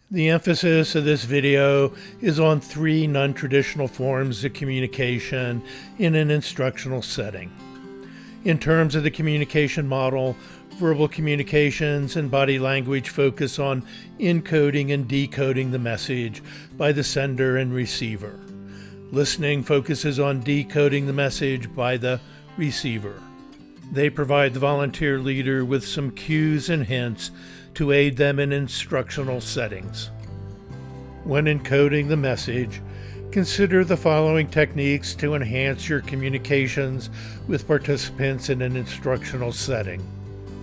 The emphasis of this video is on 3 non-traditional forms of communication in an instructional setting. In terms of the communication model, verbal communications and body language focus on encoding and decoding the message by the sender and receiver. Listening focuses on decoding the message by the receiver. They provide the volunteer leader with some cues and hints to aid them in instructional settings. When encoding the message, consider the following techniques to enhance your communications with participants in an instructional setting.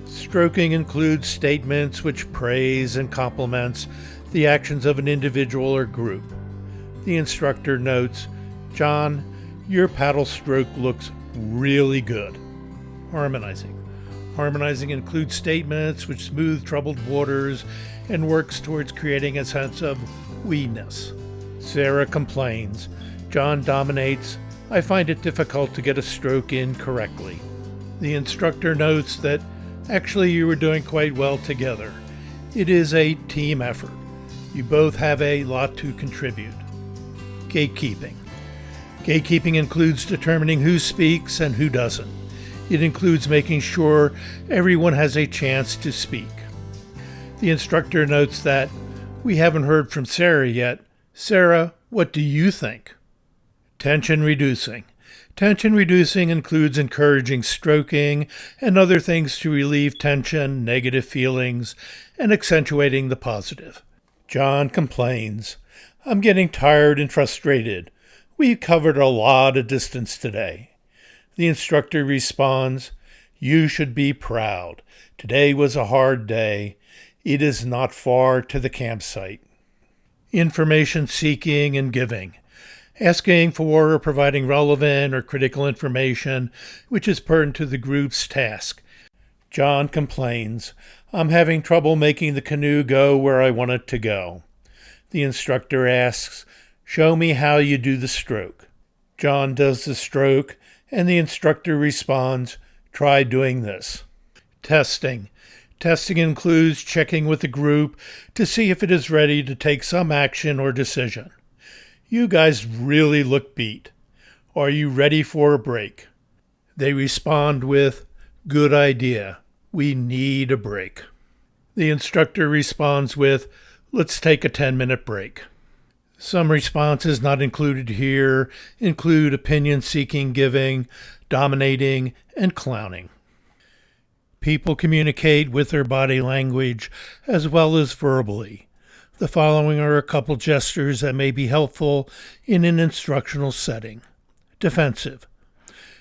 Stroking includes statements which praise and compliments the actions of an individual or group. The instructor notes, "John, your paddle stroke looks really good." Harmonizing. Harmonizing includes statements which smooth troubled waters and works towards creating a sense of we-ness. Sarah complains, "John dominates. I find it difficult to get a stroke in correctly." The instructor notes that actually you were doing quite well together. It is a team effort. You both have a lot to contribute. Gatekeeping. Gatekeeping includes determining who speaks and who doesn't. It includes making sure everyone has a chance to speak. The instructor notes that we haven't heard from Sarah yet. Sarah, what do you think? Tension reducing. Tension reducing includes encouraging stroking and other things to relieve tension, negative feelings, and accentuating the positive. John complains, "I'm getting tired and frustrated. We covered a lot of distance today." The instructor responds, "You should be proud. Today was a hard day. It is not far to the campsite." Information seeking and giving. Asking for or providing relevant or critical information which is pertinent to the group's task. John complains, "I'm having trouble making the canoe go where I want it to go." The instructor asks, "Show me how you do the stroke." John does the stroke, and the instructor responds, "Try doing this." Testing. Testing includes checking with the group to see if it is ready to take some action or decision. "You guys really look beat. Are you ready for a break?" They respond with, "Good idea. We need a break." The instructor responds with, "Let's take a 10-minute break." Some responses not included here include opinion-seeking giving, dominating, and clowning. People communicate with their body language as well as verbally. The following are a couple gestures that may be helpful in an instructional setting. Defensive.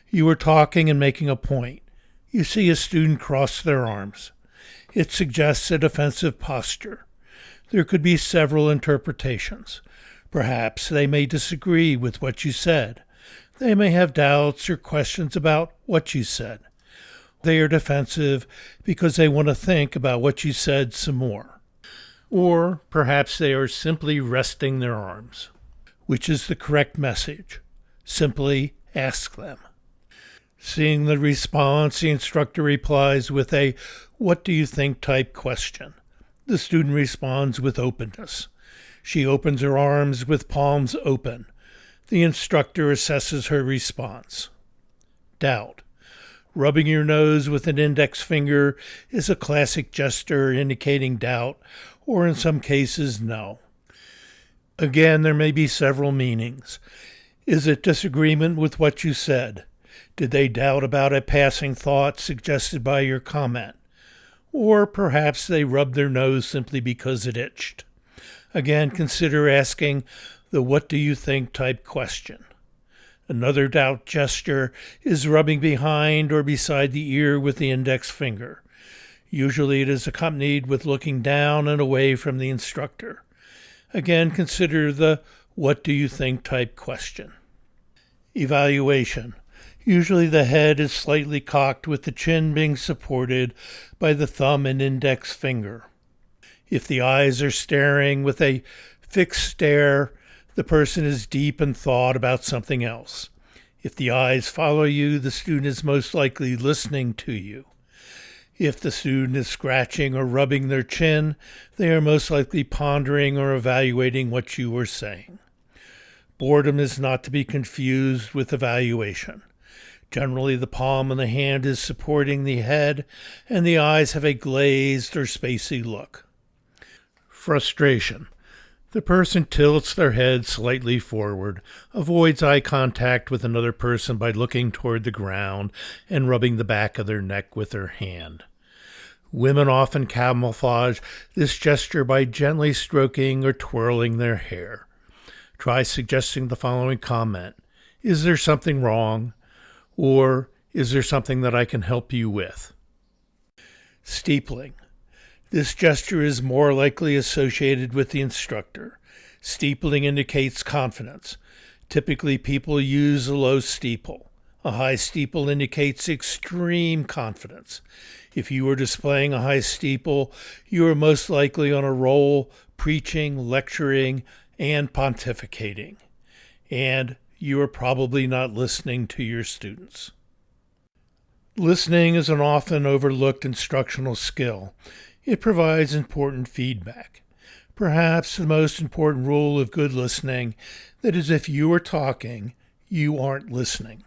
You are talking and making a point. You see a student cross their arms. It suggests a defensive posture. There could be several interpretations. Perhaps they may disagree with what you said. They may have doubts or questions about what you said. They are defensive because they want to think about what you said some more. Or perhaps they are simply resting their arms. Which is the correct message? Simply ask them. Seeing the response, the instructor replies with a "what do you think" type question. The student responds with openness. She opens her arms with palms open. The instructor assesses her response. Doubt. Rubbing your nose with an index finger is a classic gesture indicating doubt, or in some cases, no. Again, there may be several meanings. Is it disagreement with what you said? Did they doubt about a passing thought suggested by your comment? Or perhaps they rubbed their nose simply because it itched. Again, consider asking the "what do you think" type question. Another doubt gesture is rubbing behind or beside the ear with the index finger. Usually it is accompanied with looking down and away from the instructor. Again, consider the "what do you think" type question. Evaluation. Usually the head is slightly cocked with the chin being supported by the thumb and index finger. If the eyes are staring with a fixed stare, the person is deep in thought about something else. If the eyes follow you, the student is most likely listening to you. If the student is scratching or rubbing their chin, they are most likely pondering or evaluating what you are saying. Boredom is not to be confused with evaluation. Generally, the palm of the hand is supporting the head, and the eyes have a glazed or spacey look. Frustration. The person tilts their head slightly forward, avoids eye contact with another person by looking toward the ground and rubbing the back of their neck with their hand. Women often camouflage this gesture by gently stroking or twirling their hair. Try suggesting the following comment: "Is there something wrong?" Or, "Is there something that I can help you with?" Steepling. This gesture is more likely associated with the instructor. Steepling indicates confidence. Typically, people use a low steeple. A high steeple indicates extreme confidence. If you are displaying a high steeple, you are most likely on a roll, preaching, lecturing, and pontificating. And you are probably not listening to your students. Listening is an often overlooked instructional skill. It provides important feedback. Perhaps the most important rule of good listening, that is, if you are talking, you aren't listening.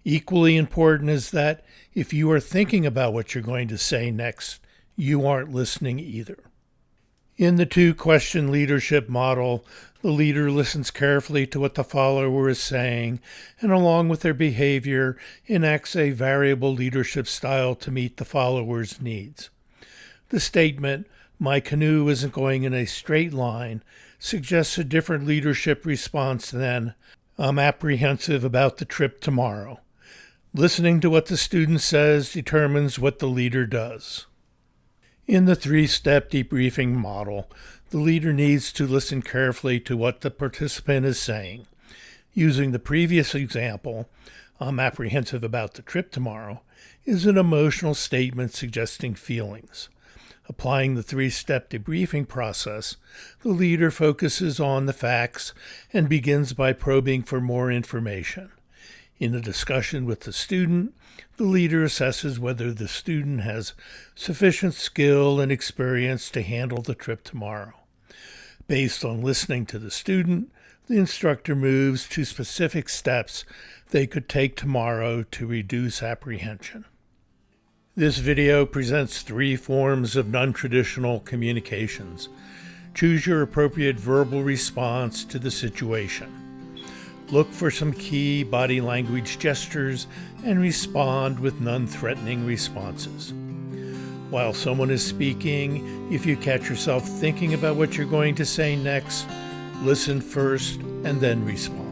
Equally important is that if you are thinking about what you're going to say next, you aren't listening either. In the two-question leadership model, the leader listens carefully to what the follower is saying, and along with their behavior, enacts a variable leadership style to meet the follower's needs. The statement, "My canoe isn't going in a straight line," suggests a different leadership response than, "I'm apprehensive about the trip tomorrow." Listening to what the student says determines what the leader does. In the three-step debriefing model, the leader needs to listen carefully to what the participant is saying. Using the previous example, "I'm apprehensive about the trip tomorrow," is an emotional statement suggesting feelings. Applying the three-step debriefing process, the leader focuses on the facts and begins by probing for more information. In a discussion with the student, the leader assesses whether the student has sufficient skill and experience to handle the trip tomorrow. Based on listening to the student, the instructor moves to specific steps they could take tomorrow to reduce apprehension. This video presents 3 forms of non-traditional communications. Choose your appropriate verbal response to the situation. Look for some key body language gestures and respond with non-threatening responses. While someone is speaking, if you catch yourself thinking about what you're going to say next, listen first and then respond.